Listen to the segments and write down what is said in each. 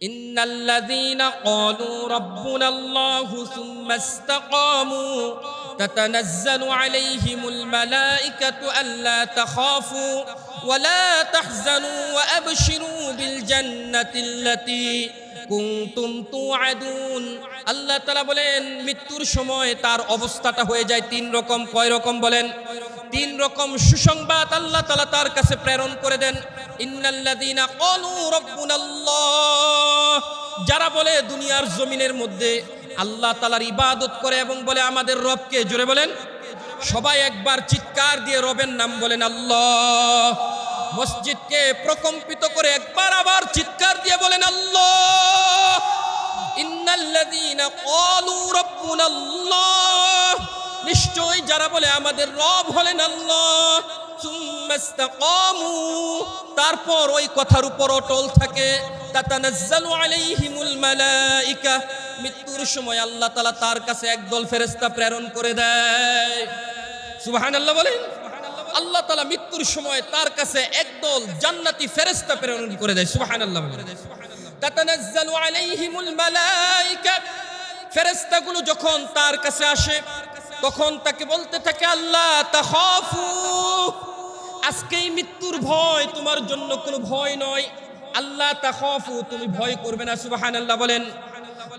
ইন্নাল্লাযীনা ক্বালু রাব্বুনাল্লাহু সুম্মা ইসতাকামু তাতানাজ্জালু আলাইহিমুল মালাঈকাতু আল্লা তাখাফু ওয়া লা তাহজানু ওয়া আবশিরু বিল জান্নাতিল্লাতী কুনতুম তুআদুন। আল্লাহ তাআলা বলেন মৃত্যুর সময় তার অবস্থাটা হয়ে যায় তিন রকম। কয় রকম বলেন? তিন রকম সুসংবাদ আল্লাহ তাআলা তার কাছে প্রেরণ করে দেন। ইন্নাল্লাযীনা ক্বালু রাব্বুনাল্লাহ, যারা বলে দুনিয়ার জমিনের মধ্যে আল্লাহ তাআলার ইবাদত করে এবং বলে আমাদের রবকে, জোরে বলেন সবাই একবার চিৎকার দিয়ে রবের নাম বলেন আল্লাহ। মসজিদকে প্রকম্পিত করে একবার আবার চিৎকার দিয়ে বলেন আল্লাহ। ইন্নাল্লাযীনা ক্বালু রাব্বুনাল্লাহ, নিশ্চয় যারা বলে আমাদের রব হলেন আল্লাহ, সুম্মা ইসতাকামু, তারপর ওই কথার উপর অটল থাকে, তাতানাজ্জালু আলাইহিমুল মালাঈকা, মৃত্যুর সময় আল্লাহ তাআলা তার কাছে একদল ফেরেশতা প্রেরণ করে দেয়। সুবহানাল্লাহ বলেন। আল্লাহ তাআলা মৃত্যুর সময় তার কাছে একদল জান্নাতি ফেরেশতা প্রেরণ করে দেয়। সুবহানাল্লাহ বলেন। তাতানাজ্জালু আলাইহিমুল মালাঈকা, ফেরেশতাগুলো যখন তার কাছে আসে তখন তাকে বলতে থাকে আল্লাহ তাখাফু, আজকেই মৃত্যুর ভয় তোমার জন্য কোনো ভয় নয়। আল্লাহ তাখাফু, তুমি ভয় করবে না। সুবহানাল্লাহ বলেন।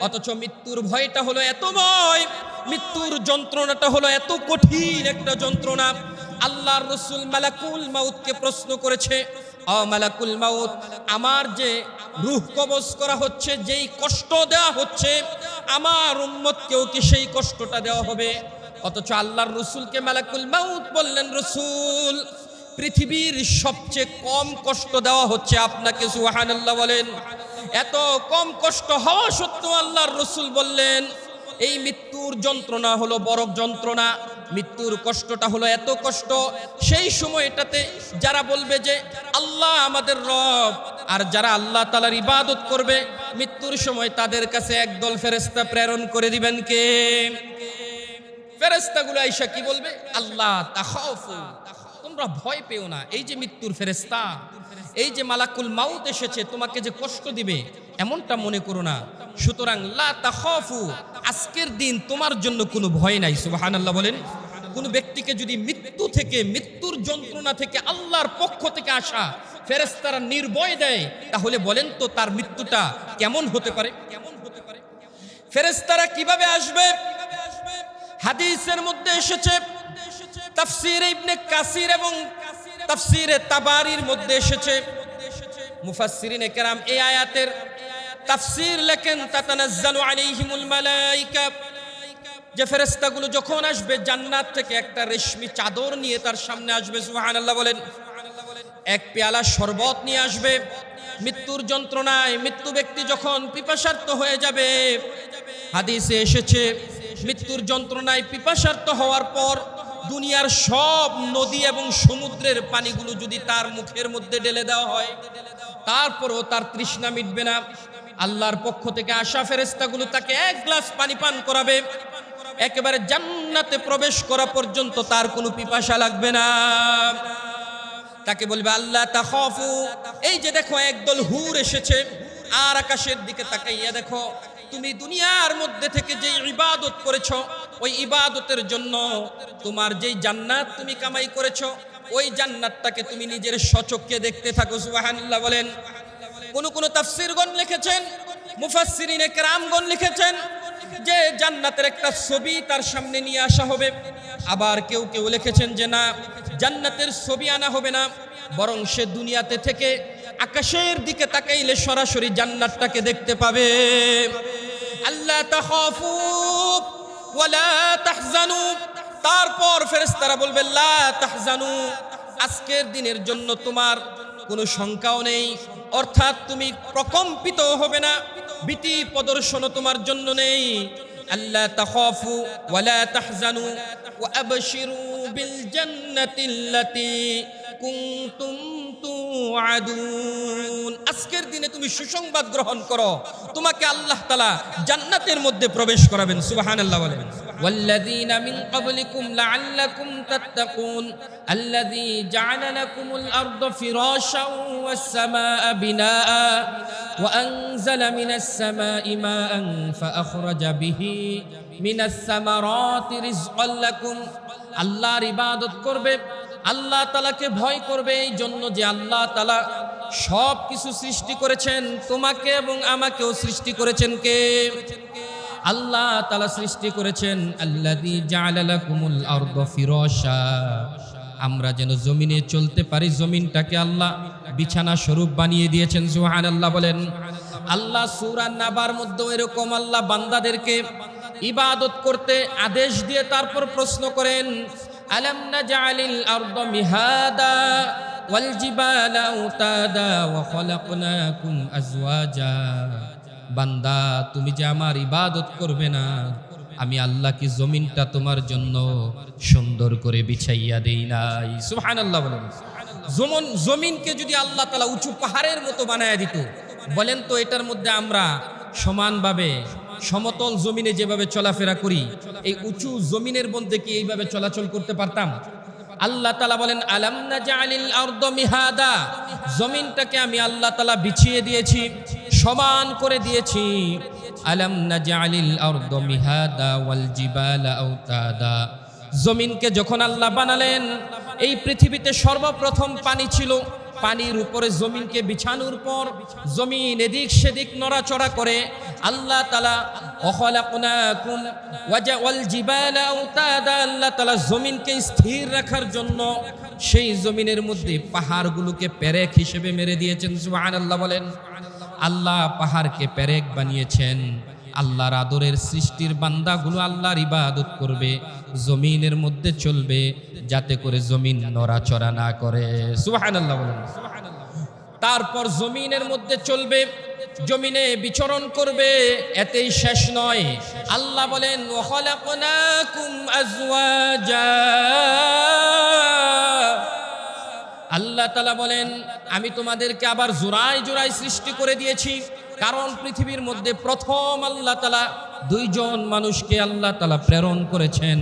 অথচ মৃত্যুর ভয়টা হলো এত ভয়, মৃত্যুর যন্ত্রণাটা হলো এত কঠিন একটা যন্ত্রণা। আল্লাহর রাসূল মালাকুল মাউতকে প্রশ্ন করেছে, ও মালাকুল মাউত, আমার যে রূহ কবজ করা হচ্ছে, যেই কষ্ট দেওয়া হচ্ছে, আমার উম্মতকেও কি সেই কষ্টটা দেওয়া হবে? অথচ আল্লাহর রাসূলকে মালাকুল মাউত বললেন, রাসূল, পৃথিবীর সবচেয়ে কম কষ্ট দেওয়া হচ্ছে আপনাকে। সুবহানাল্লাহ বলেন। এত কম কষ্ট হওয়া সত্ত্বেও আল্লাহর রাসূল বললেন এই মৃত্যুর যন্ত্রণা হলো বড় যন্ত্রণা, মৃত্যুর কষ্টটা হলো এত কষ্ট। সেই সময়টাতে যারা বলবে যে আল্লাহ আমাদের রব, আর যারা আল্লাহ তাআলার ইবাদত করবে, মৃত্যুর সময় তাদের কাছে একদল ফেরেশতা প্রেরণ করে দিবেন কে? ফেরেশতাগুলো আইসা কি বলবে? আল্লাহ তাখাফু, তোমরা ভয় পেও না। এই যে মৃত্যুর ফেরেশতা, এই যে মালাকুল মাউত এসেছে, তোমাকে যে কষ্ট দিবে এমনটা মনে করো না। সুতরাং লা তাখাফু, আজকের দিন তোমার জন্য কোনো ভয় নাই। সুবহানাল্লাহ বলেন। কোন ব্যক্তিকে যদি মৃত্যু থেকে, মৃত্যুর যন্ত্রণা থেকে আল্লাহর পক্ষ থেকে আসা ফেরেশতারা নির্ভয় দেয়, তাহলে বলেন তো তার মৃত্যুটা কেমন হতে পারে? ফেরেশতারা কিভাবে আসবে? হাদিসের মধ্যে এসেছে, তাফসীরে ইবনে কাসির এবং তাফসীরে তাবারির মধ্যে এসেছে। মুফাসসিরিনে কেরাম এই আয়াতের তাফসীর লেখেন, তাতানাজ্জালু আলাইহিমুল মালাঈকা, যে ফেরেশতাগুলো যখন আসবে জান্নাত থেকে একটা রেশমি চাদর নিয়ে তার সামনে আসবে। সুবহানাল্লাহ বলেন। এক পেয়ালা শরবত নিয়ে আসবে। মৃত্যুর যন্ত্রণায় মৃত্যু ব্যক্তি যখন পিপাসার্ত হয়ে যাবে, হাদিসে এসেছে মৃত্যুর যন্ত্রণায় পিপাসার্ত হওয়ার পর দুনিয়ার সব নদী এবং সমুদ্রের পানিগুলো যদি তার মুখের মধ্যে ঢেলে দেওয়া হয়, তারপরও তার তৃষ্ণা মিটবে না। আল্লাহর পক্ষ থেকে আসা ফেরেশতাগুলো তাকে এক গ্লাস পানি পান করাবে, একেবারে জান্নাতে প্রবেশ করা পর্যন্ত তার কোনো পিপাসা লাগবে না। তাকে বলবে আল্লাহ তাখাফু, এই যে দেখো একদল হুর এসেছে, আর আকাশের দিকে তাকাইয়া দেখো, তুমি দুনিয়ার মধ্যে থেকে যে ইবাদত করেছো, ওই ইবাদতের জন্য তোমার যেই জান্নাত তুমি কামাই করেছো, ওই জান্নাতটাকে তুমি নিজের স্বচক্ষে দেখতে থাকো। সুবহানাল্লাহ বলেন। কোন তাফসীরগণ লিখেছেন, মুফাসসিরিনে কেরামগণ লিখেছেন যে জান্নাতের একটা ছবি তার সামনে নিয়ে আসা হবে। আবার কেউ কেউ লিখেছেন যে না, জান্নাতের ছবি আনা হবে না, বরং সে দুনিয়াতে থেকে আকাশের দিকে তাকাইলে সরাসরি জান্নাতটাকে দেখতে পাবে। আল্লাহ তাখাফু ওয়ালা তাহজানু, তারপর ফেরেশতারা বলবে লা তাহজানু, আজকের দিনের জন্য তোমার কোনো শঙ্কাও নেই, অর্থাৎ তুমি প্রকম্পিত হবে না, ভীতি প্রদর্শনও তোমার জন্য নেই। আল্লাহ তাখাফু ওয়ালা তাহজানু ওয়া আবশিরু বিল জান্নাতিল্লাতী কুনতুম তুআদুন, আজকের দিনে তুমি সুসংবাদ গ্রহণ করো, তোমাকে আল্লাহ তাআলা জান্নাতের মধ্যে প্রবেশ করাবেন। সুবহানাল্লাহ বলেন। والذين من قبلكم لعلكم تتقون الذي جعل لكم الأرض فراشا والسماء بناء وأنزل من السماء ماء فأخرج به من الثمرات رزقا لكم। আল্লাহর ইবাদত করবে, আল্লাহ তাআলাকে ভয় করবে, এই জন্য যে আল্লাহ তাআলা সব কিছু সৃষ্টি করেছেন, তোমাকে এবং আমাকেও সৃষ্টি করেছেন কে? আল্লাহ তাআলা সৃষ্টি করেছেন। আল্লাযী জাআলা লাকুমুল আরদা ফিরাশা, আমরা যেন জমিনে চলতে পারি, জমিনটাকে আল্লাহ বিছানা স্বরূপ বানিয়ে দিয়েছেন। সুবহানাল্লাহ বলেন। আল্লাহ সূরা নাবার মধ্যে এরকম আল্লাহ বান্দাদেরকে ইবাদত করতে আদেশ দিয়ে তারপর প্রশ্ন করেন, আলাম নাজআলিল আরদা মিহাদা ওয়াল জিবালা আওতাদা ওয়া খলাকনাকুম আজওয়াজা। বান্দা, তুমি যে আমার ইবাদত করবে না, আমি আল্লাহ কি জমিনটা তোমার জন্য সুন্দর করে বিছাইয়া দেই নাই? সুবহানাল্লাহ বলেন। জমিনকে যদি আল্লাহ তাআলা উঁচু পাহাড়ের মতো বানায়া দিত, বলেন তো এটার মধ্যে আমরা সমানভাবে সমতল জমিনে যেভাবে চলাফেরা করি, এই উঁচু জমিনের মধ্যে কি এইভাবে চলাচল করতে পারতাম? আল্লাহ তাআলা বলেন, আলাম নাজআলিল আরদা মিহাদা, জমিনটাকে আমি আল্লাহ তাআলা বিছিয়ে দিয়েছি, সমান করে দিয়েছি। আলাম নাজআলিল আরদা মিহাদা ওয়াল জিবালা আওতাদা, জমিনকে যখন আল্লাহ বানালেন, এই পৃথিবীতে সর্বপ্রথম পানি ছিল, পানির উপরে জমিনকে বিছানোর পর জমিন এদিক সেদিক নড়াচড়া করে আল্লাহ তাআলা ওয়াখলাকনাকুম ওয়াল জিবালা আওতাদা, আল্লাহ তাআলা জমিনকে স্থির রাখার জন্য সেই জমিনের মধ্যে পাহাড়গুলোকে পেরেক হিসেবে মেরে দিয়েছেন। সুবহানাল্লাহ বলেন। আল্লাহ পাহাড়কে পেরেক বানিয়েছেন। আল্লাহর আদরের সৃষ্টির বান্দাগুলো আল্লাহর ইবাদত করবে, জমিনের মধ্যে চলবে, যাতে করে জমিন নড়াচড়া না করে। সুবহানাল্লাহ বলেন। তারপর জমিনের মধ্যে চলবে, জমিনে বিচরণ করবে, এতেই শেষ নয়। আল্লাহ বলেন, ওয়া খলাকনাকুম আজওয়াজা, আল্লাহ তাআলা বলেন, আমি তোমাদেরকে আবার জোড়ায় জোড়ায় সৃষ্টি করে দিয়েছি। কারণ পৃথিবীর মধ্যে প্রথম আল্লাহ তাআলা দুইজন মানুষকে আল্লাহ তাআলা প্রেরণ করেছেন।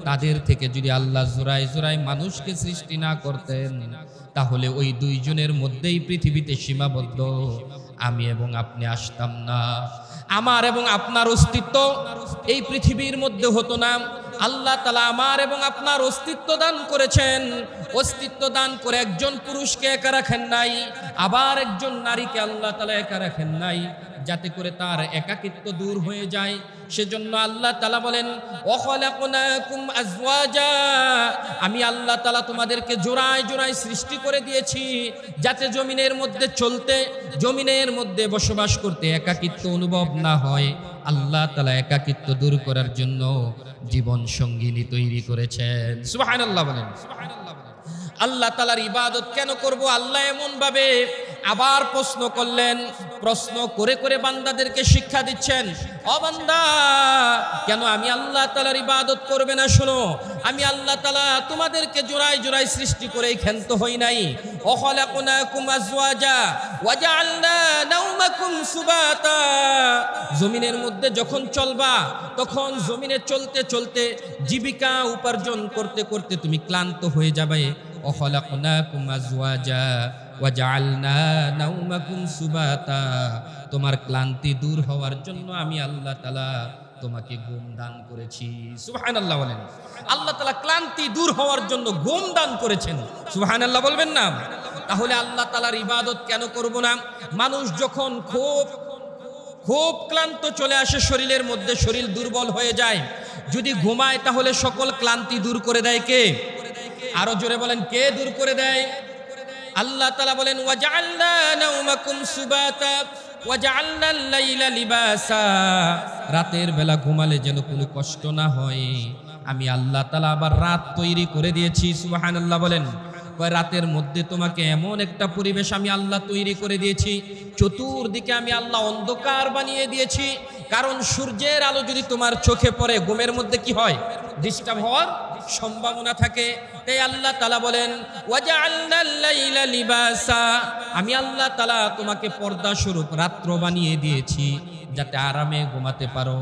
তাদের থেকে যদি আল্লাহ জোড়ায় জোড়ায় মানুষকে সৃষ্টি না করতেন, তাহলে ওই দুইজনের মধ্যেই পৃথিবীতে সীমাবদ্ধ আমি এবং আপনি আসতাম না। আমার এবং আপনার অস্তিত্ব এই পৃথিবীর মধ্যে হতো না। আল্লাহ তাআলা আমার এবং আপনার অস্তিত্ব দান করেছেন। অস্তিত্ব দান করে একজন পুরুষকে একা রাখেন নাই, আবার একজন নারীকে আল্লাহ তাআলা একা রাখেন নাই, যাতে করে তার একাকিত্ব দূর হয়ে যায়। সেজন্য আল্লাহ তাআলা বলেন, ওয়া খলাকনাকুম আজওয়াজা, আমি আল্লাহ তাআলা তোমাদেরকে জোড়ায় জোড়ায় সৃষ্টি করে দিয়েছি, যাতে জমিনের মধ্যে চলতে, জমিনের মধ্যে বসবাস করতে একাকিত্ব অনুভব না হয়। আল্লাহ তাআলা একাকিত্ব দূর করার জন্য জীবন সঙ্গিনী তৈরি করেছেন। সুবহানাল্লাহ বলেন। আল্লাহ তাআলার ইবাদত কেন করব? আল্লাহ এমন ভাবে আবার প্রশ্ন করলেন, প্রশ্ন করে করে বান্দাদেরকে শিক্ষা দিচ্ছেন। ও বান্দা, কেন আমি আল্লাহ তাআলার ইবাদত করবে না? শোনো, আমি আল্লাহ তাআলা তোমাদেরকে জোড়ায় জোড়ায় সৃষ্টি করেই ক্ষান্ত হই নাই। ওয়া খলাকনাকুম আজওয়াজা ওয়া জাআলনা নাওমাকুম সুবাতা, জমিনের মধ্যে যখন চলবা, তখন জমিনে চলতে চলতে জীবিকা উপার্জন করতে করতে তুমি ক্লান্ত হয়ে যাবে। ওয়া খলাকনাকুম আজওয়াজা ওয়া জাআলনা নাওমাকুম সুবাতা, তোমার ক্লান্তি দূর হওয়ার জন্য আমি আল্লাহ তাআলা তোমাকে ঘুম দান করেছি। সুবহানাল্লাহ বলেন। আল্লাহ তাআলা ক্লান্তি দূর হওয়ার জন্য ঘুম দান করেছেন। সুবহানাল্লাহ বলবেন না? তাহলে আল্লাহ তাআলার ইবাদত কেন করব না? মানুষ যখন খুব ক্লান্ত চলে আসে শরীরের মধ্যে, শরীর দুর্বল হয়ে যায়, যদি ঘুমায় তাহলে সকল ক্লান্তি দূর করে দেয় কে? আরো জোরে বলেন, কে দূর করে দেয়? আল্লাহ তাআলা বলেন, ওয়া জাআলনা নাওমাকুম সুবাতা ওয়া জাআলনাল লাইলা লিবাসা, রাতের বেলা ঘুমালে যেন কোনো কষ্ট না হয়, আমি আল্লাহ তাআলা আবার রাত তৈরি করে দিয়েছি। সুবহানাল্লাহ বলেন। রাতের মধ্যে তোমাকে এমন একটা পরিবেশ আমি আল্লাহ তৈরি করে দিয়েছি, চতুর্দিকে আমি আল্লাহ অন্ধকার বানিয়ে দিয়েছি। কারণ সূর্যের আলো যদি তোমার চোখে পড়ে, ঘুমের মধ্যে কি হয়? ডিস্টার্ব হওয়ার সম্ভাবনা থাকে। তাই আল্লাহ তাআলা বলেন ওয়াজআলনাল লাইলা লিবাসা, আমি আল্লাহ তাআলা তোমাকে পর্দা স্বরূপ রাত্র বানিয়ে দিয়েছি যাতে আরামে ঘুমাতে পারো।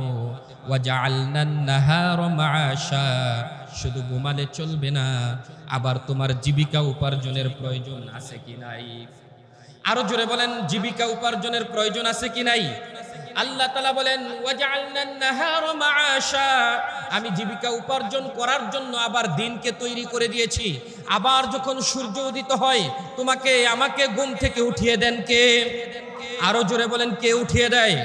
ওয়াজআলনান নাহারা মাআশা, শুধু ঘুমালে চলবে না, আবার তোমার জীবিকা উপার্জনের প্রয়োজন আছে কি নাই? আরো জোরে বলেন, জীবিকা উপার্জনের প্রয়োজন আছে কি নাই? আল্লাহ তাআলা বলেন ওয়াজআলনান নাহারা মাআশা, আমি জীবিকা উপার্জন করার জন্য আবার দিনকে তৈরি করে দিয়েছি। আবার যখন সূর্য উদিত হয় তোমাকে আমাকে ঘুম থেকে উঠিয়ে দেন কে? আরো জোরে বলেন, কে উঠিয়ে দেয়?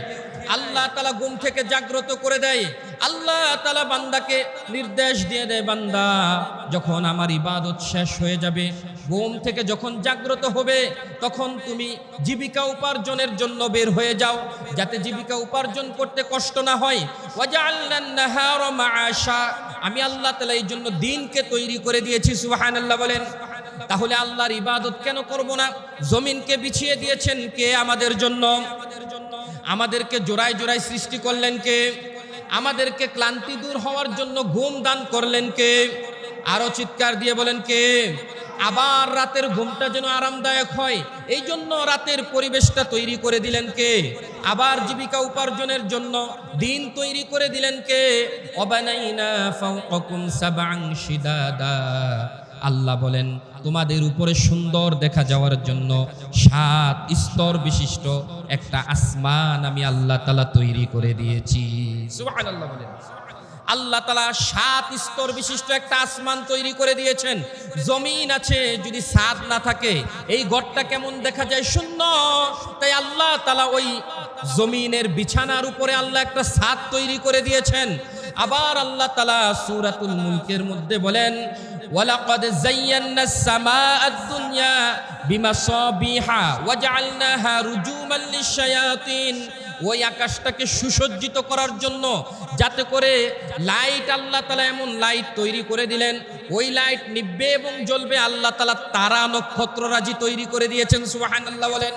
আল্লাহ তাআলা ঘুম থেকে জাগ্রত করে দেয়। আল্লাহ তাআলা বান্দাকে নির্দেশ দিয়ে দেয়, বান্দা যখন আমার ইবাদত শেষ হয়ে যাবে, ঘুম থেকে যখন জাগ্রত হবে, তখন তুমি জীবিকা উপার্জনের জন্য বের হয়ে যাও, যাতে জীবিকা উপার্জন করতে কষ্ট না হয়। ওয়াজআলনান নাহারা মাআশা, আমি আল্লাহ তাআলা এই জন্য দিনকে তৈরি করে দিয়েছি। সুবহানাল্লাহ বলেন। তাহলে আল্লাহর ইবাদত কেন করব না? জমিনকে বিছিয়ে দিয়েছেন কে আমাদের জন্য? আমাদেরকে জোড়ায় জোড়ায় সৃষ্টি করলেন কে? আমাদেরকে ক্লান্তি দূর হওয়ার জন্য ঘুম দান করলেন কে? আরো চিৎকার দিয়ে বলেন কে? আবার রাতের ঘুমটা যেন আরামদায়ক হয় এই জন্য রাতের পরিবেশটা তৈরি করে দিলেন কে? আবার জীবিকা উপার্জনের জন্য দিন তৈরি করে দিলেন কে? ওয়াবানাইনা ফাওকাকুম সাবআন শিদাদা, আল্লাহ বলেন তোমাদের উপরে সুন্দর দেখা যাওয়ার জন্য 7 স্তর বিশিষ্ট একটা আসমান আমি আল্লাহ তাআলা তৈরি করে দিয়েছি। সুবহানাল্লাহ বলেন। আল্লাহ তাআলা 7 স্তর বিশিষ্ট একটা আসমান তৈরি করে দিয়েছেন। জমিন আছে, যদি ছাদ না থাকে এই ঘরটা কেমন দেখা যায়? শূন্য। তাই আল্লাহ তাআলা ওই জমিনের বিছানার উপরে আল্লাহ একটা ছাদ তৈরি করে দিয়েছেন। আবার আল্লাহ তাআলা সূরাতুল মুলকের মধ্যে বলেন ওয়ালাকাদ যায়্যানাস সামাআদ দুনিয়া বিমাসাবিহা ওয়াজআলনাহা রুজুমান লিশ-শায়াতিন, ওই আকাশটাকে সুসজ্জিত করার জন্য যাতে করে লাইট, আল্লাহ তাআলা এমন লাইট তৈরি করে দিলেন, ওই লাইট নিভবে এবং জ্বলবে। আল্লাহ তাআলা তারা নক্ষত্ররাজি তৈরি করে দিয়েছেন। সুবহানাল্লাহ বলেন।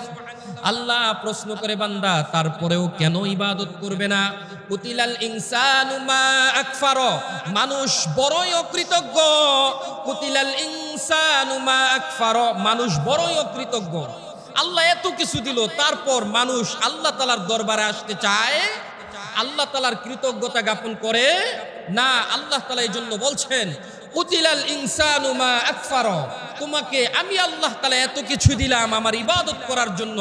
আল্লাহ প্রশ্ন করে, বান্দা তারপরেও কেন ইবাদত করবে না? কুতিলাল ইনসানু মা আকফার, মানুষ বড়ই অকৃতজ্ঞ। কুতিলাল ইনসানু মা আকফার, মানুষ বড়ই অকৃতজ্ঞ। আল্লাহ এত কিছু দিল, তারপর মানুষ আল্লাহ তাআলার দরবারে আসতে চায়, আল্লাহ তাআলার কৃতজ্ঞতা জ্ঞাপন করে না। আল্লাহ তাআলা এই জন্য বলছেন কুতিলাল ইনসানু মা আকফার, তোমাকে আমি আল্লাহ তাআলা এত কিছু দিলাম আমার ইবাদত করার জন্য,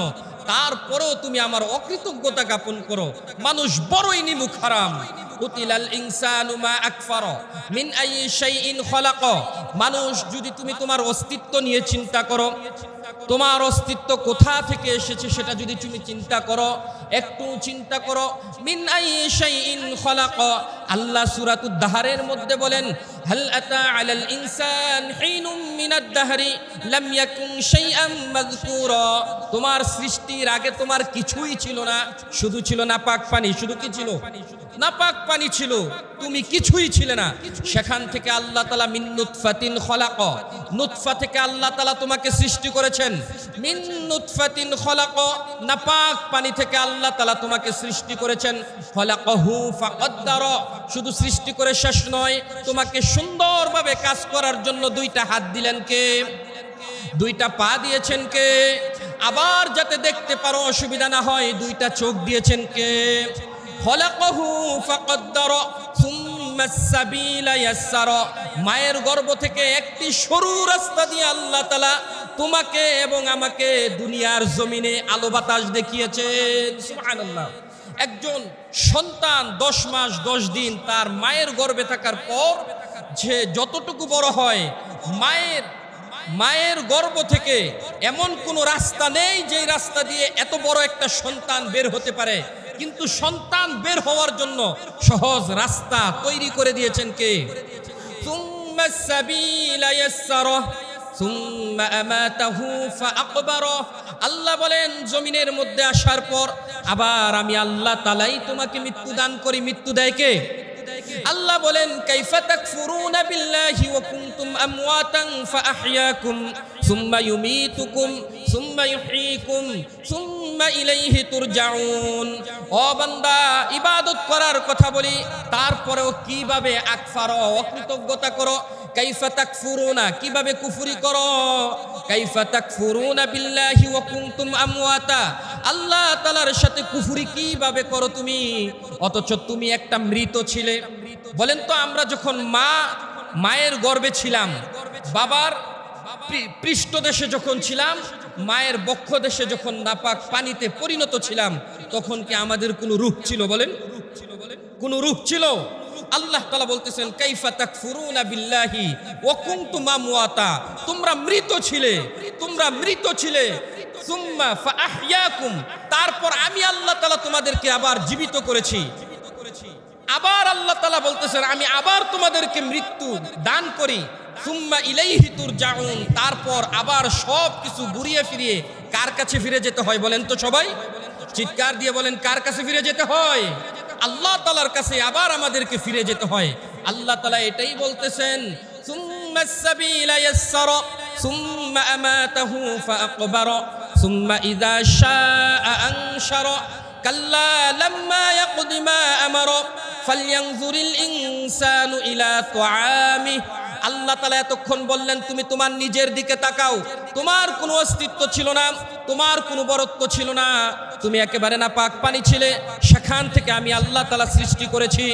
তারপরেও তুমি আমার অকৃতজ্ঞতা জ্ঞাপন করো। মানুষ বড়ই নিমুখ হারাম। কুতিলাল ইনসানু মা আকফার মিন আইয়ি শাইইন খলাক, মানুষ যদি তুমি তোমার অস্তিত্ব নিয়ে চিন্তা করো, তোমার অস্তিত্ব কোথা থেকে এসেছে সেটা যদি তুমি চিন্তা করো, একটু চিন্তা করো। মিন আইয়ি শাইইন খলাক, আল্লাহ সূরাতুদ দাহরের মধ্যে বলেন হাল আতা আলাল ইনসান হিনুম মিনাদ দাহরি লাম ইয়াকুন শাইআম মাযকুরা, তোমার সৃষ্টির আগে তোমার কিছুই ছিল না, শুধু ছিল নাপাক পানি। শুধু কি ছিল? নাপাক পানি ছিল, তুমি কিছুই ছিলে না। সেখান থেকে আল্লাহ তাআলা মিন নুতফাতিন খলাক, নুতফা থেকে আল্লাহ তাআলা তোমাকে সৃষ্টি করেছেন। মিন নুতফাতিন খলাক, নাপাক পানি থেকে আল্লাহ তাআলা তোমাকে সৃষ্টি করেছেন। খলাকহু ফাকদ্দার, শুধু সৃষ্টি করে শেষ নয়, তোমাকে সুন্দরভাবে কাজ করার জন্য 2টা হাত দিলেন কে? 2টা পা দিয়েছেন কে? আবার যাতে দেখতে পারো অসুবিধা না হয় 2টা চোখ দিয়েছেন কে? খলাকহু ফাকদ্দার সুম্মাস সাবিলা ইয়াসসারা, মায়ের গর্ভ থেকে একটি সরু রাস্তা দিয়ে আল্লাহ তাআলা তোমাকে এবং আমাকে দুনিয়ার জমিনে আলো বাতাস দেখিয়েছেন। সুবহানাল্লাহ। একজন সন্তান 10 মাস 10 দিন তার মায়ের গর্ভে থাকার পর যে যতটুকু বড় হয়, মায়ের গর্ভ থেকে এমন কোনো রাস্তা নেই যেই রাস্তা দিয়ে এত বড় একটা সন্তান বের হতে পারে, কিন্তু সন্তান বের হওয়ার জন্য সহজ রাস্তা তৈরি করে দিয়েছেন কে? সুম্মাস সাবিলা ইয়াসসারা সুম্মা আমাতাহু ফাআকবারা, আল্লাহ বলেন জমিনের মধ্যে আসার পর আবার আমি আল্লাহ তাআলাই তোমাকে মৃত্যু দান করি। মৃত্যু দেয় কে? আল্লাহ বলেন কাইফা তাকফুরুনা বিল্লাহি ওয়া কুনতুম আমওয়াতান ফাআহইয়াকুম সুম্মা ইউমীতুকুম সুম্মা ইউহয়ীকুম সুম্মা সুম্মা ইলাইহি তুরজাউন। ও বান্দা, ইবাদত করার কথা বলি, তারপরেও কিভাবে আকফার, অকৃতজ্ঞতা করো। কাইফা তাকফুরুনা, কিভাবে কুফরি করো। কাইফা তাকফুরুনা বিল্লাহি ওয়া কুনতুম আমওয়াতা, আল্লাহ তাআলার সাথে কুফরি কিভাবে করো তুমি, অথচ তুমি একটা মৃত ছিলে। বলেন তো, আমরা যখন মায়ের গর্ভে ছিলাম, বাবার পৃষ্ঠদেশে যখন ছিলাম, মায়ের বক্ষ দেশে যখন নাপাক পানিতে পরিণত ছিলাম, তখন কি আমাদের কোনো রূহ ছিল? বলেন, কোনো রূহ ছিল? আল্লাহ তাআলা বলতেছেন কাইফা তাকফুরুনা বিল্লাহি ওয়া কুনতুম আমওয়াতা, তোমরা মৃত ছিলে, তোমরা মৃত ছিলে। সুম্মা ফাআহইয়াকুম, তারপর আমি আল্লাহ তাআলা তোমাদেরকে আবার জীবিত করেছি। আবার আল্লাহ তাআলা বলতেছেন আমি আবার তোমাদেরকে মৃত্যু দান করি। সুম্মা ইলাইহি তুরজাউন, তারপর আবার সব কিছু ঘুরিয়ে ফিরিয়ে কার কাছে ফিরে যেতে হয়? বলেন তো সবাই, চিৎকার দিয়ে বলেন, কার কাছে ফিরে যেতে হয়? আল্লাহ তাআলার কাছে আবার আমাদেরকে ফিরে যেতে হয়। আল্লাহ তাআলা এটাই বলতেছেন, সুম্মাস সাবিলা ইয়াসসারা সুম্মা আমাতাহু ফাআকবারা সুম্মা ইযা শাআ আনশারা কাল্লা লাম্মা ইয়াকদি মা আমারা ফালইয়ানজুরিল ইনসানু ইলা তুআমিহি। আল্লাহ তাআলা এতক্ষণ বললেন তুমি তোমার নিজের দিকে তাকাও, তোমার কোনো অস্তিত্ব ছিল না, তোমার কোনো বরত্ব ছিল না, তুমি একেবারে না পাক পানি ছিলে, সেখান থেকে আমি আল্লাহ তাআলা সৃষ্টি করেছি।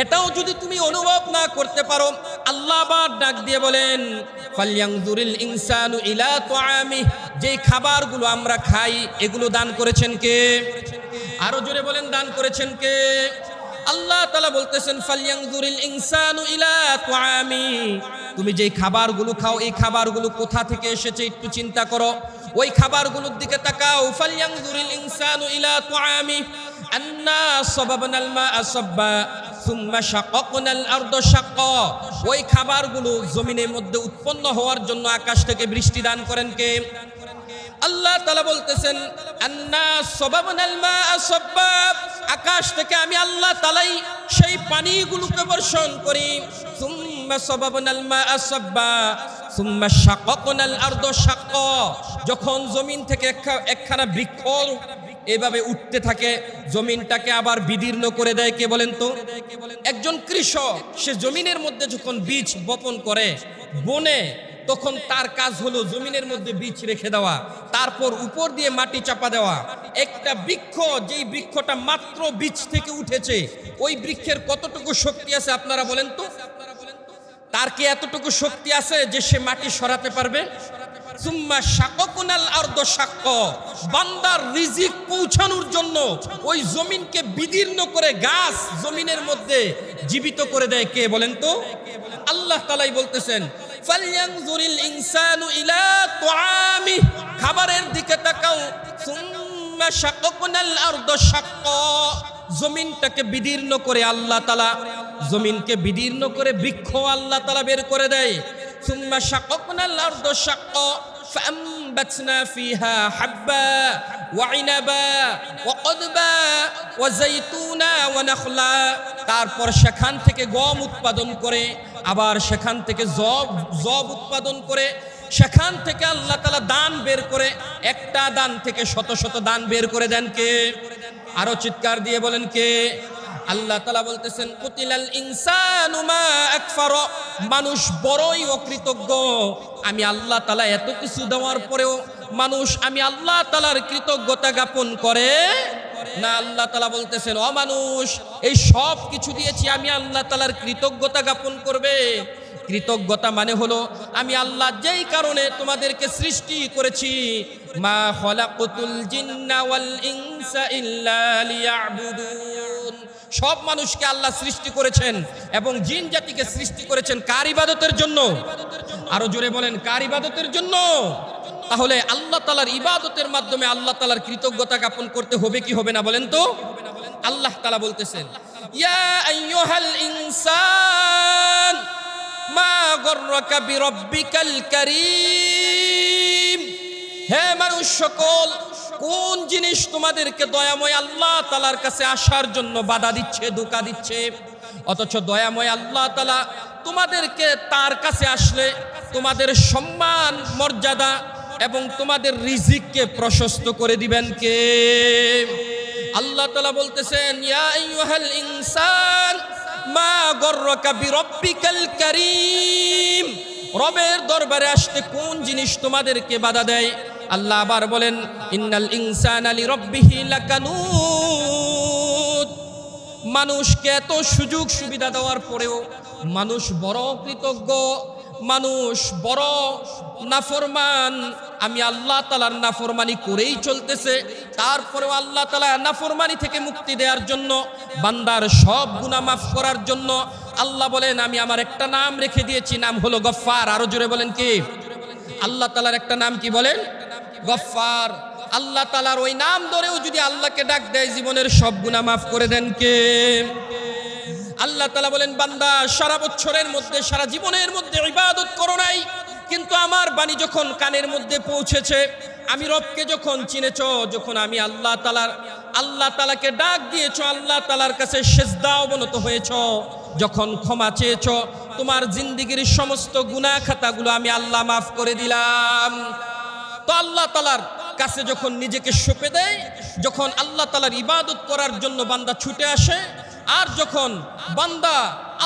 এটাও যদি তুমি অনুভব না করতে পারো, আল্লাহ আবার ডাক দিয়ে বলেন ফালইয়ানজুরিল ইনসানু ইলা তুআমিহি, যেই খাবারগুলো আমরা খাই এগুলো দান করেছেন কে? আরো জোরে বলেন, দান করেছেন কে? আল্লাহ তাআলা বলতেছেন ফালইয়ানজুরিল ইনসানু ইলা তুআমিহি, তুমি যেই খাবারগুলো খাও এই খাবারগুলো কোথা থেকে এসেছে একটু চিন্তা করো, ওই খাবারগুলোর দিকে তাকাও। ফালইয়ানজুরিল ইনসানু ইলা তুআমিহি আন্না সাবাবনাল মা'a সাব্বা সুম্মা শাকাকনাল আরদা শাক্কা, ওই খাবারগুলো জমিনের মধ্যে উৎপন্ন হওয়ার জন্য আকাশ থেকে বৃষ্টি দান করেন কে? আল্লাহ তাআলা বলতেছেন আন্না সাবাবনাল মা'a সাব্বা, আকাশ থেকে আমি আল্লাহ তাআলাই সেই পানিগুলোকে বর্ষণ করি। সুম্মা সাবাবনাল মা'a সাব্বা সুম্মা শাকাকনাল আরদা শাক্কা, যখন জমিন থেকে একখানা বৃক্ষ এভাবে উঠতে থাকে, জমিনটাকে আবার বিদীর্ণ করে দেয় কে? বলেন তো। একজন কৃষক সে জমিনের মধ্যে যখন বীজ বপন করে বনে, তখন তার কাজ হলো জমিনের মধ্যে বীজ রেখে দেওয়া, তারপর উপর দিয়ে মাটি চাপা দেওয়া। একটা বৃক্ষ, যেই বৃক্ষটা মাত্র বীজ থেকে উঠেছে, ওই বৃক্ষের কতটুকু শক্তি আছে আপনারা বলেন তো? তার কি এতটুকু শক্তি আছে যে সে মাটি সরাতে পারবে? সুম্মা শাকাকনাল আরদা শাক্কা, বান্দার রিজিক পৌঁছানোর জন্য ওই জমিনকে বিদীর্ণ করে গাছ জমিনের মধ্যে জীবিত করে দেয় কে? বলেন তো। আল্লাহ তাআলাই বলতেছেন ফালইয়ানজুরিল ইনসানু ইলা তুআমিহি, খাবারের দিকে তাকাও। সুম্মা শাকাকনাল আরদা শাক্কা, জমিনটাকে বিদীর্ণ করে আল্লাহ তাআলা, জমিনকে বিদীর্ণ করে বৃক্ষ আল্লাহ তাআলা বের করে দেয়। সুম্মা শাকাকনাল আরদা শাক্কা ফাআমবাতনা ফিহা হাব্বা ওয়া ইনাবা ওয়া কদবা ওয়া যাইতুনা ওয়া নাখলা, তারপর সেখান থেকে গম উৎপাদন করে, আবার সেখান থেকে জব উৎপাদন করে, সেখান থেকে আল্লাহ তাআলা দান বের করে, একটা দান থেকে শত শত দান বের করে দেন কে? আরো চিৎকার দিয়ে বলেন কে? আল্লাহ তাআলা বলতেছেন কুতিলাল ইনসানু মা আকফারা, মানুষ বড়ই অকৃতজ্ঞ। আমি আল্লাহ তাআলা এত কিছু দেওয়ার পরেও মানুষ আমি আল্লাহ তাআলার কৃতজ্ঞতা জ্ঞাপন করে না। আল্লাহ তাআলা বলতেছেন ও মানুষ, এই সব কিছু দিয়েছি, আমি আল্লাহ তাআলার কৃতজ্ঞতা জ্ঞাপন করবে? কৃতজ্ঞতা মানে হলো আমি আল্লাহ যেই কারণে তোমাদেরকে সৃষ্টি করেছি, মা খালাকাতুল জিন্না ওয়াল ইনসা ইল্লা লিয়াবুদুন, সব মানুষকে আল্লাহ সৃষ্টি করেছেন এবং জিন জাতিকে সৃষ্টি করেছেন কার ইবাদতের জন্য? আরো জোরে বলেন, কার ইবাদতের জন্য? তাহলে আল্লাহ তাআলার ইবাদতের মাধ্যমে আল্লাহ তাআলার কৃতজ্ঞতা জ্ঞাপন করতে হবে কি হবে না বলেন তো? আল্লাহ তাআলা বলতেছেন ইয়া আইয়ুহাল ইনসান মা গররাকা বিরাব্বিকাল কারীম, হে মানুষ সকল, কোন জিনিস তোমাদেরকে দয়াময় আল্লাহ তাআলার কাছে আসার জন্য বাধা দিচ্ছে, ধোঁকা দিচ্ছে? অথচ দয়াময় আল্লাহ তাআলা তোমাদেরকে তার কাছে আসলে তোমাদের সম্মান মর্যাদা এবং তোমাদের রিজিককে প্রশস্ত করে দিবেন কে? আল্লাহ তাআলা বলতেছেন, ইয়া আইয়ুহাল ইনসান মা গররাকা বিরব্বিকাল কারীম। রবের দরবারে আসতে কোন জিনিস তোমাদেরকে বাধা দেয়? আল্লাহ আবার বলেন, ইন্নাল ইনসানা লিরাব্বিহি লাকানুত। মানুষকে এত সুযোগ সুবিধা দেওয়ার পরেও মানুষ বড় কৃতজ্ঞ, মানুষ বড় নাফরমান। আমি আল্লাহ তাআলার নাফরমানি করেই চলতেছে, তারপরেও আল্লাহ তাআলা নাফরমানি থেকে মুক্তি দেওয়ার জন্য, বান্দার সব গুনাহ মাফ করার জন্য আল্লাহ বলেন, আমি আমার একটা নাম রেখে দিয়েছি, নাম হলো গফফার। আরো জোরে বলেন কি? আল্লাহ তাআলার একটা নাম কি বলেন? গফফার। আল্লাহ তাআলার ওই নাম ধরেও যদি আল্লাহকে ডাক দেয়, জীবনের সব গুনাহ মাফ করে দেন কে? আল্লাহ তাআলা বলেন, বান্দা সারা বছরের মধ্যে, সারা জীবনের মধ্যে ইবাদত করো নাই, কিন্তু আমার বাণী যখন কানের মধ্যে পৌঁছেছে, আমি রবকে যখন চিনেছো, যখন আমি আল্লাহ তাআলাকে ডাক দিয়েছো, আল্লাহ তাআলার কাছে সিজদা অবনত হয়েছো, যখন ক্ষমা চেয়েছো, তোমার জিন্দেগীর সমস্ত গুনাহ খাতাগুলো আমি আল্লাহ মাফ করে দিলাম। তো আল্লাহ তাআলার কাছে যখন নিজেকে সঁপে দেয়, যখন আল্লাহ তাআলার ইবাদত করার জন্য বান্দা ছুটে আসে, আর যখন বান্দা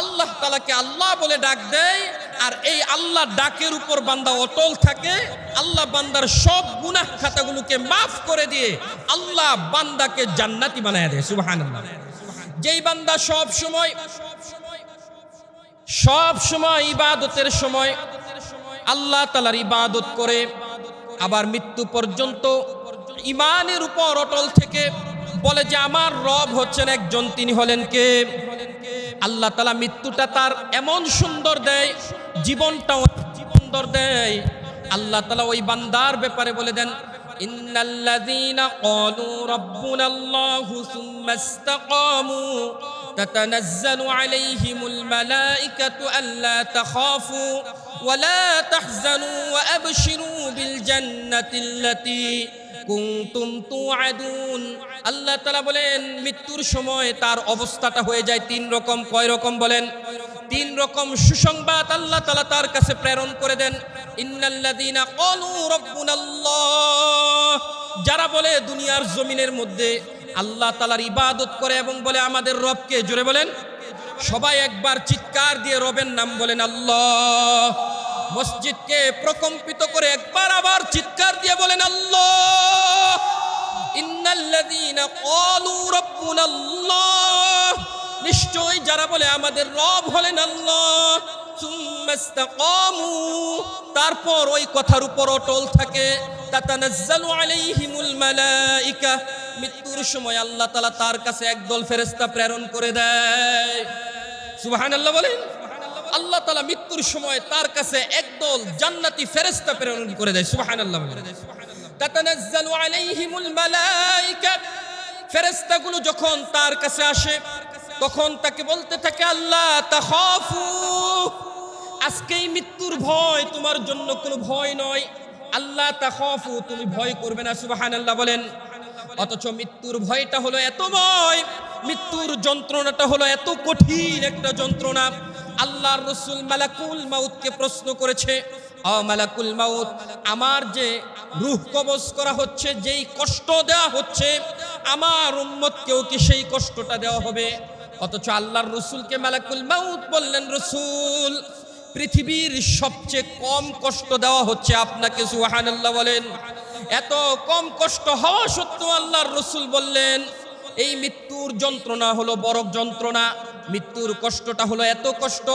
আল্লাহ তাআলাকে আল্লাহ বলে ডাক দেয়, আর এই আল্লাহ ডাকের উপর বান্দা অটল থাকে, আল্লাহ বান্দার সব গুনাহ খাতাগুলোকে মাফ করে দিয়ে আল্লাহ বান্দাকে জান্নাতি বানায় দেয়। সুবহানাল্লাহ। যেই বান্দা সব সময় ইবাদতের সময় আল্লাহ তাআলার ইবাদত করে, আবার মৃত্যু পর্যন্ত ঈমানের উপর অটল থেকে বলে যে আমার রব হচ্ছেন একজন, তিনি হলেন কে? আল্লাহ তাআলা মৃত্যুটা তার এমন সুন্দর দেয়, জীবনটাও সুন্দর দেয়। আল্লাহ তাআলা ওই বান্দার ব্যাপারে বলে দেন, ইন্নাল্লাযীনা ক্বালু রাব্বুনাল্লাহু সুম্মা ইসতাকামু তাতানাজ্জালু আলাইহিমুল মালাইকাতু আল্লা তাখাফু ওয়া লা তাহজানু ওয়া আবশিরু বিল জান্নাতিল্লাতী কুনতুম তুআদুন। আল্লাহ তাআলা বলেন, মৃত্যুর সময় তার অবস্থাটা হয়ে যায় তিন রকম। কয় রকম বলেন? তিন রকম সুসংবাদ আল্লাহ তাআলা তার কাছে প্রেরণ করে দেন। ইন্নাল্লাযীনা ক্বালু রাব্বুনাল্লাহ, যারা বলে দুনিয়ার জমিনের মধ্যে আল্লাহ তাআলার ইবাদত করে এবং বলে আমাদের রবকে, জোরে বলেন সবাই একবার চিৎকার দিয়ে রবের নাম বলেন আল্লাহ। মসজিদকে প্রকম্পিত করে একবার আবার চিৎকার দিয়ে বলেন আল্লাহ। ইন্নাল্লাযীনা ক্বালু রাব্বুনাল্লাহ, নিশ্চয় যারা বলে আমাদের রব হলেন আল্লাহ, সুম্মা ইসতাকামু, তারপর ওই কথার উপর অটল থাকে, তাতানাজ্জালু আলাইহিমুল মালাইকা, মৃত্যুর সময় আল্লাহ তাআলা তার কাছে একদল ফেরেশতা প্রেরণ করে দেয়। সুবহানাল্লাহ বলেন। আল্লাহ তাআলা মৃত্যুর সময় তার কাছে একদল জান্নাতি ফেরেশতা প্রেরণ করে দেয়। সুবহানাল্লাহ বলেন। তাতানাজ্জালু আলাইহিমুল মালাইকা, ফেরেশতাগুলো যখন তার কাছে আসে, তখন তাকে বলতে থাকে, আল্লাহ তাখাফু, আজকেই মৃত্যুর ভয় তোমার জন্য কোনো ভয় নয়। আল্লাহ তাখাফু, তুমি ভয় করবে না। সুবহানাল্লাহ বলেন। অথচ মৃত্যুর ভয়টা হলো এত ভয়, মৃত্যুর যন্ত্রণাটা হলো এত কঠিন একটা যন্ত্রণা। আল্লাহর রাসূল মালাকুল মাউতকে প্রশ্ন করেছে, ও মালাকুল মাউত, আমার যে রূহ কবজ করা হচ্ছে, যেই কষ্ট দেওয়া হচ্ছে, আমার উম্মতকেও কি সেই কষ্টটা দেওয়া হবে? অথচ আল্লাহর রাসূলকে মালাকুল মাউত বললেন, রাসূল, পৃথিবীর সবচেয়ে কম কষ্ট দেওয়া হচ্ছে আপনাকে। সুবহানাল্লাহ বলেন। এত কম কষ্ট হওয়া সত্ত্বেও আল্লাহর রাসূল বললেন, এই মৃত্যুর যন্ত্রণা হলো বড় যন্ত্রণা, মৃত্যুর কষ্টটা হলো এত কষ্ট।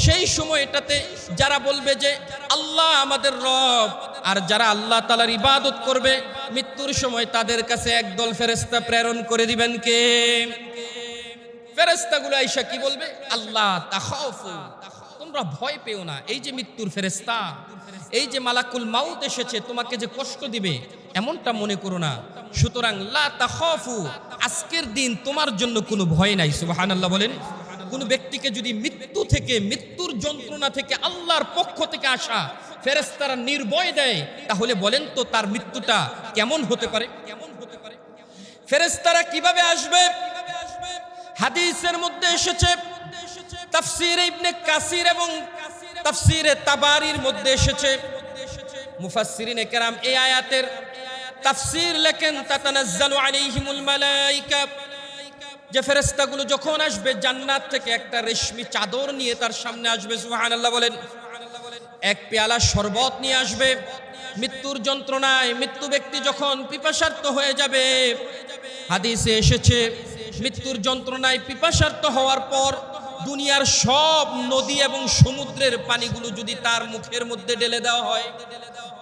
সেই সময়টাতে যারা বলবে যে আল্লাহ আমাদের রব, আর যারা আল্লাহ তাআলার ইবাদত করবে, মৃত্যুর সময় তাদের কাছে একদল ফেরেশতা প্রেরণ করে দিবেন কে? ফেরেশতাগুলো আইসা কি বলবে? আল্লাহ তাখাফু, তোমরা ভয় পেও না। এই যে মৃত্যুর ফেরেশতা, এই যে মালাকুল মাউত এসেছে, তোমাকে যে কষ্ট দিবে এমনটা মনে করো না। সুতরাং লা তাখাফু, আজকের দিন তোমার জন্য কোনো ভয় নাই। সুবহানাল্লাহ বলেন। কোন ব্যক্তিকে যদি মৃত্যু থেকে, মৃত্যুর যন্ত্রণা থেকে আল্লাহর পক্ষ থেকে আসা ফেরেশতারা নির্ভয় দেয়, তাহলে বলেন তো তার মৃত্যুটা কেমন হতে পারে? ফেরেশতারা কিভাবে আসবে? হাদিসের মধ্যে এসেছে, তাফসীরে ইবনে কাসির এবং তাফসীরে তাবারির মধ্যে এসেছে, মুফাসসিরিনে কেরাম এই আয়াতের তাফসীর লেখেন তাতানাজ্জালু আলাইহিমুল মালায়েকা, যে ফেরেশতাগুলো যখন আসবে জান্নাত থেকে একটা রেশমি চাদর নিয়ে তার সামনে আসবে, সুবহানাল্লাহ বলেন। এক পেয়ালা শরবত নিয়ে আসবে। মৃত্যুর যন্ত্রণায় মৃত্যু ব্যক্তি যখন পিপাসার্ত হয়ে যাবে, হাদিসে এসেছে মৃত্যুর যন্ত্রণায় পিপাসার্ত হওয়ার পর দুনিয়ার সব নদী এবং সমুদ্রের পানিগুলো যদি তার মুখের মধ্যে ঢেলে দেওয়া হয়,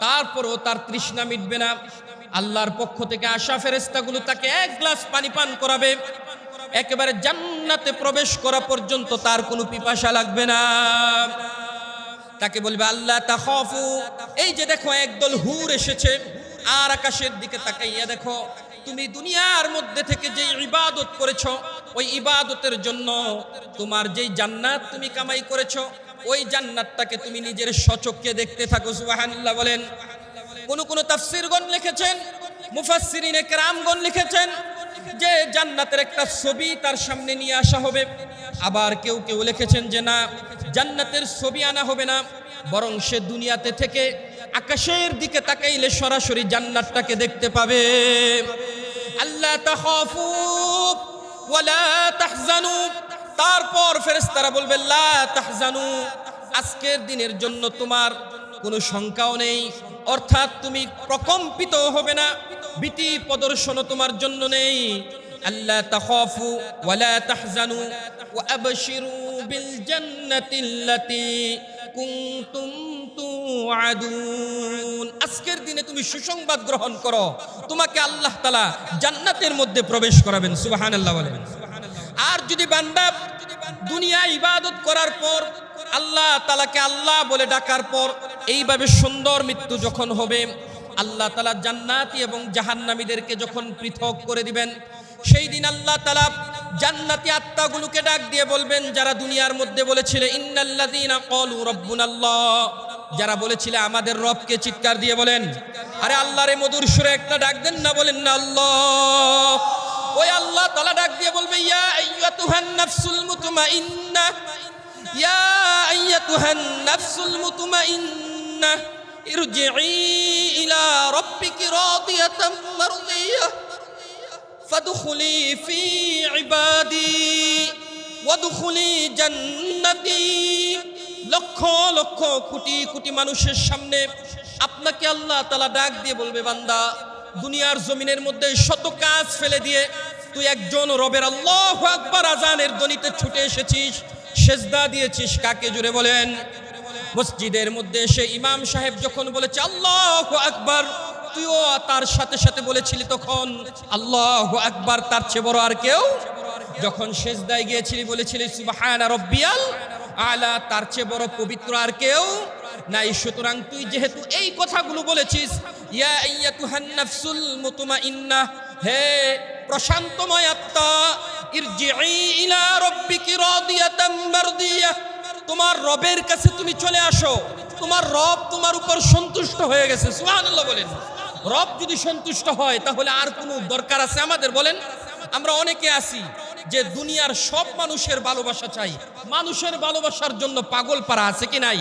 তারপরও তার তৃষ্ণা মিটবে না। আল্লাহর পক্ষ থেকে আসা ফেরেশতাগুলো তাকে এক গ্লাস পানি পান করাবে, একেবারে জান্নাতে প্রবেশ করা পর্যন্ত তার কোনো পিপাসা লাগবে না। তাকে বলবে আল্লাহ তাখাফু, এই যে দেখো একদল হুর এসেছে, আর আকাশের দিকে তাকাইয়া দেখো, তুমি দুনিয়ার মধ্যে থেকে যে ইবাদত করেছো, ওই ইবাদতের জন্য তোমার যেই জান্নাত তুমি কামাই করেছো, ওই জান্নাতটাকে তুমি নিজের স্বচক্ষে দেখতে থাকো, সুবহানাল্লাহ বলেন। কোন তাফসীরগণ লিখেছেন, মুফাসসিরিনে কেরামগণ লিখেছেন যে জান্নাতের একটা ছবি তার সামনে নিয়ে আসা হবে। আবার কেউ কেউ লিখেছেন যে না, জান্নাতের ছবি আনা হবে না, বরং সে দুনিয়াতে থেকে আকাশের দিকে তাকাইলে সরাসরি জান্নাতটাকে দেখতে পাবে। আল্লাহ তাখাফু ওয়ালা তাহজানু, তারপর ফেরেশতারা বলবে লা তাহজানু, আজকের দিনের জন্য তোমার কোনো শঙ্কাও নেই, অর্থাৎ তুমি প্রকম্পিত হবে না, ভীতি প্রদর্শনও তোমার জন্য নেই। আল্লাহ তাখাফু ওয়ালা তাহজানু ওয়া আবশিরু বিল জান্নাতিল্লাতী কুনতুম তুআদুন, আজকের দিনে তুমি সুসংবাদ গ্রহণ করো, তোমাকে আল্লাহ তাআলা জান্নাতের মধ্যে প্রবেশ করাবেন, সুবহানাল্লাহ বলেন। আর যদি বান্দা দুনিয়া ইবাদত করার পর আল্লাহ তাআলাকে আল্লাহ বলে ডাকার পর এইভাবে সুন্দর মৃত্যু যখন হবে, আল্লাহ তাআলা জান্নাতি এবং জাহান্নামীদেরকে যখন পৃথক করে দিবেন, সেই দিন আল্লাহ তাআলা জান্নাতি আত্মাগুলোকে ডাক দিয়ে বলবেন, যারা দুনিয়ার মধ্যে বলেছিল ইন্নাল্লাযীনা ক্বালু রাব্বুনাল্লাহ, যারা বলেছিল আমাদের রবকে, চিৎকার দিয়ে বলেন আরে আল্লাহর মধুর সুরে একটা ডাক দেন না, বলেন না আল্লাহ। ওই আল্লাহ তাআলা ডাক দিয়ে বলবে ইয়া আইয়াতুহান নাফসুল মুতমাইন্নাহ, ইয়া আইয়াতুহান নাফসুল মুতমাইন্নাহ ইরজিই ইলা রাব্বিকি রাদিয়াতাম মারদিয়াহ ফাদখুলি ফি ইবাদি ওয়াদখুলি জান্নাতি। লক্ষ লক্ষ কোটি কোটি মানুষের সামনে আপনাকে আল্লাহ তাআলা ডাক দিয়ে বলবে, বান্দা দুনিয়ার জমিনের মধ্যে শত কাজ ফেলে দিয়ে তুই একজন রবের আল্লাহু আকবার আজানের ধ্বনিতে ছুটে এসেছিস, সেজদা দিয়েছিস কাকে, জুড়ে বলেন। মসজিদের মধ্যে এসে ইমাম সাহেব যখন বলেছে আল্লাহু আকবার, তুইও তার সাথে সাথে বলেছিলি তখন আল্লাহু আকবার, তার চেয়ে বড় আর কেউ। যখন সেজদায় গিয়েছিলি বলেছিলি সুবহানা রাব্বিয়াল আলা, তার চেয়ে বড় পবিত্র আর কেউ নাই। সুতরাং তুই যেহেতু এই কথাগুলো বলেছিস, ইয়া আইয়াতুহান নাফসুল মুতমাইন্নাহ, হে প্রশান্তময় আত্মা, ইরজিই ইলা রাব্বিকি রাদিয়াতাম মারদিয়াহ, তোমার রবের কাছে তুমি চলে আসো, তোমার রব তোমার উপর সন্তুষ্ট হয়ে গেছে, সুবহানাল্লাহ বলেন। রব যদি সন্তুষ্ট হয় তাহলে আর কোনো দরকার আছে আমাদের, বলেন? আমরা অনেকে আছি যে দুনিয়ার সব মানুষের ভালোবাসা চাই, মানুষের ভালোবাসার জন্য পাগল পারা আছে কি নাই?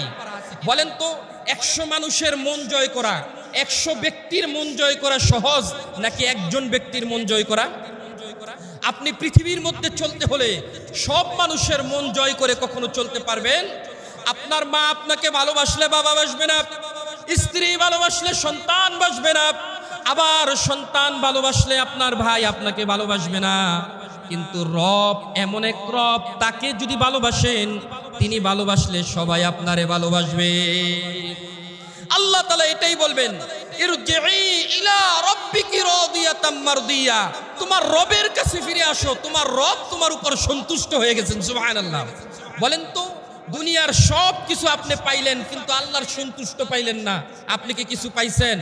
বলেন তো, 100 মানুষের মন জয় করা, 100 ব্যক্তির মন জয় করা সহজ নাকি একজন ব্যক্তির মন জয় করা? আপনি পৃথিবীর মধ্যে চলতে হলে সব মানুষের মন জয় করে কখনো চলতে পারবেন? আপনার মা আপনাকে ভালোবাসলে বাবা বাসবে না, স্ত্রী ভালোবাসলে সন্তান বাসবে না, আবার সন্তান ভালোবাসলে আপনার ভাই আপনাকে ভালোবাসবে না। কিন্তু রব এমন এক রব, তাকে যদি ভালোবাসেন তিনি ভালোবাসলে সবাই আপনারে ভালোবাসবে। আল্লাহ তাআলা এটাই বলবেন, ইরজিই ইলা রাব্বিকি রাদিয়াতাম মারদিয়া, তোমার রবের কাছে ফিরে আসো, তোমার রব তোমার উপর সন্তুষ্ট হয়ে গেছেন, সুবহানাল্লাহ বলেন তো। দুনিয়ার সব কিছু আপনি পাইলেন কিন্তু আল্লাহর সন্তুষ্ট পাইলেন না, আপনি কি কিছু পাইছেন?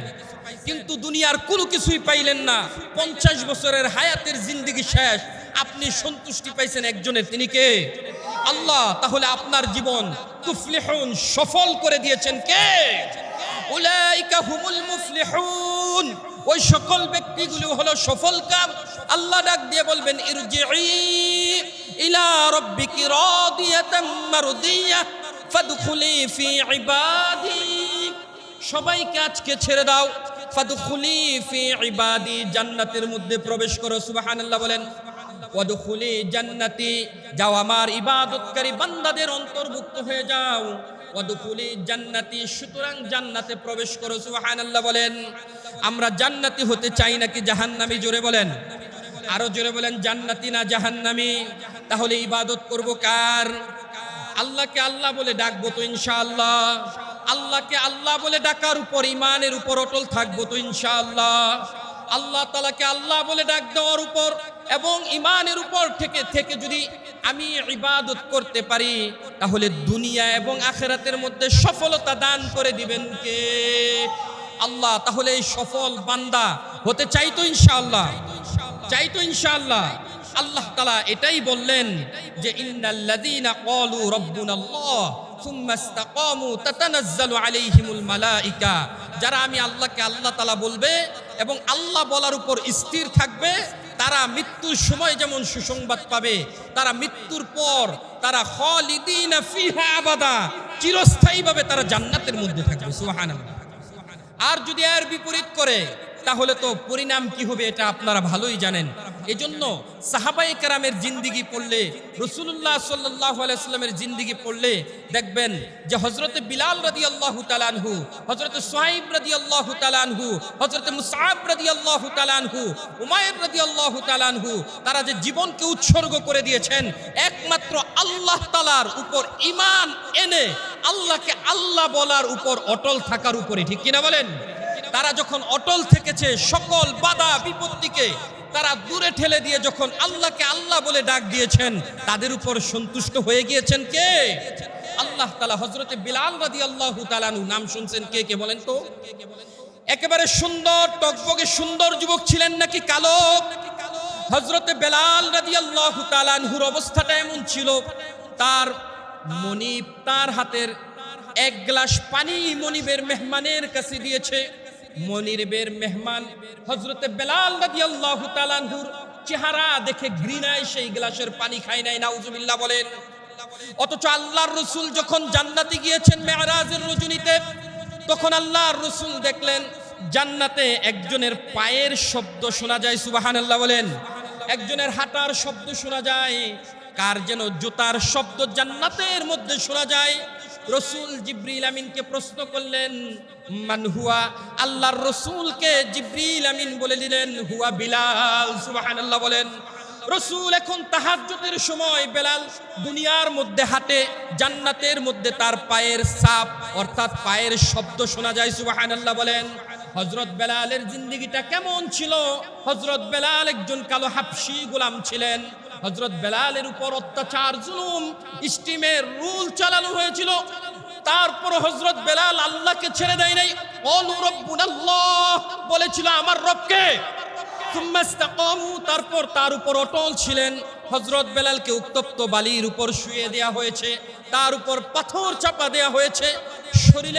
কিন্তু দুনিয়ার কোনো কিছুই পাইলেন না, 50 বছরের হায়াতের জিন্দেগি শেষ, আপনি সন্তুষ্টি পাইছেন একজনের, তিনি কে? আল্লাহ। তাহলে আপনার জীবন তুফলিহুন, সফল করে দিয়েছেন কে? উলাইকা হুমুল মুফলিহুন, ওই সকল ব্যক্তিগুলো হলো সফল কাম। আল্লাহ ডাক দিয়ে বলবেন ইরজিই ইলা রাব্বিকি রাদিয়াতাম মারদিয়াহ ফাদখুলি ফি ইবাদি, সবাইকে আজকে ছেড়ে দাও, ফাদখুলি ফি ইবাদি, জান্নাতের মধ্যে প্রবেশ করো। সুবহানাল্লাহ বলেন। ওয়াদখুলি জান্নাতি, যাও আমার ইবাদতকারী বান্দাদের অন্তর্ভুক্ত হয়ে যাও। ওয়াদখুলি জান্নাতি, সুতরাং জান্নাতে প্রবেশ করো। সুবহানাল্লাহ বলেন। আমরা জান্নাতি হতে চাই নাকি জাহান্নামী? জোরে বলেন, আরো জোরে বলেন, জান্নাতি না জাহান্নামী? তাহলে ইবাদত করব কার? আল্লাহকে আল্লাহ বলে ডাকবো তো ইনশাআল্লাহ? আল্লাহকে আল্লাহ বলে ডাকার উপর, ইমানের উপর অটল থাকবো তো ইনশাআল্লাহ? আল্লাহ তাআলাকে আল্লাহ বলে ডাক দেওয়ার উপর এবং ইমানের উপর থেকে যদি আমি ইবাদত করতে পারি, তাহলে দুনিয়া এবং আখিরাতের মধ্যে সফলতা দান করে দিবেন কে? আল্লাহ। তাহলে এই সফল বান্দা হতে চাই তো ইনশাআল্লাহ? চাই তো ইনশাআল্লাহ? আল্লাহ তাআলা এটাই বললেন যে ইন্নাল্লাযীনা ক্বালু রাব্বুনাল্লাহ সুম্মা ইসতাকামু তাতানাজ্জালু আলাইহিমুল মালাইকা, যারা আমি আল্লাহকে আল্লাহ তাআলা বলবে এবং আল্লাহ বলার উপর স্থির থাকবে, তারা মৃত্যুর সময় যেমন সুসংবাদ পাবে, তারা মৃত্যুর পর তারা খালিদিনা ফিহা আবাদা, চিরস্থায়ীভাবে তারা জান্নাতের মধ্যে থাকবে। সুবহানাল্লাহ। আর যদি এর বিপরীত করে, তাহলে তো পরিণাম কি হবে এটা আপনারা ভালোই জানেন। এজন্য সাহাবায়ে কেরামের জিন্দেগি পড়লে, রাসূলুল্লাহ সাল্লাল্লাহু আলাইহি সাল্লামের জিন্দেগি পড়লে দেখবেন যে হযরতে বিলাল রাদিয়াল্লাহু তাআলা আনহু, হযরতে সুহাইব রাদিয়াল্লাহু তাআলা আনহু, হযরতে মুসআব রাদিয়াল্লাহু তাআলা আনহু, উমাইর রাদিয়াল্লাহু তাআলা আনহু, তারা যে জীবনকে উৎসর্গ করে দিয়েছেন একমাত্র আল্লাহ তাআলার উপর ঈমান এনে আল্লাহকে আল্লাহ বলার উপর অটল থাকার উপরে, ঠিক কিনা বলেন? তারা যখন অটল থেকেছে, সকল বাধা বিপত্তিকে তারা দূরে ঠেলে দিয়ে যখন আল্লাহকে আল্লাহ বলে ডাক দিয়েছেন, তাদের উপর সন্তুষ্ট হয়ে গিয়েছেন কে? আল্লাহ তাআলা। হযরতে বিলাল রাদিয়াল্লাহু তাআলা আনহু, নাম শুনছেন কে কে বলেন তো? একেবারে সুন্দর টকবকে সুন্দর যুবক ছিলেন নাকি কালো? হযরতে বিলাল রাদিয়াল্লাহু তাআলা আনহুর অবস্থাটা এমন ছিল, তার মনিব তার হাতের এক গ্লাস পানি মনিবের মেহমানের কাছে দিয়েছে। মনিবের মেহমান হযরতে বিলাল রাদিয়াল্লাহু তাআলা আনহুর চেহারা দেখে ঘৃণায় সেই গ্লাসের পানি খায় নাই। নাউজুবিল্লাহ বলেন। অথচ আল্লাহর রাসূল যখন জান্নাতে গিয়েছেন মেরাজের রজনীতে, তখন আল্লাহর রাসূল দেখলেন জান্নাতে একজনের পায়ের শব্দ শোনা যায়। সুবহানাল্লাহ বলেন। একজনের হাঁটার শব্দ শোনা যায়, কার যেন জুতার শব্দ জান্নাতের মধ্যে শোনা যায়। রাসূল জিবরিল আমিনকে প্রশ্ন করলেন, মান হুয়া? আল্লাহর রাসূলকে জিবরিল আমিন বলে দিলেন, হুয়া বিলাল। সুবহানাল্লাহ বলেন। রাসূল এখন তাহাজ্জুদের সময় বেলাল দুনিয়ার মধ্যে হাঁটে, জান্নাতের মধ্যে তার পায়ের ছাপ অর্থাৎ পায়ের শব্দ শোনা যায়। সুবহানাল্লাহ বলেন। হযরত বেলালের জিন্দেগিটা কেমন ছিল? হযরত বেলাল একজন কালো হাবশী গোলাম ছিলেন। হযরত বেলালের উপর অত্যাচার, জুলুম, স্টিমের রুল চালানো হয়েছিল। তারপর হযরত বেলাল আল্লাহকে ছেড়ে দেয় নাই। ক্বালু রাব্বুনাল্লাহ বলেছিল আমার রবকে। সুম্মা ইসতাকামু, তারপর তার উপর অটল ছিলেন। হযরত বেলালকে উত্তপ্ত বালির উপর শুইয়ে দেয়া হয়েছে, তার উপর পাথর চাপা দেয়া হয়েছে, শরীরে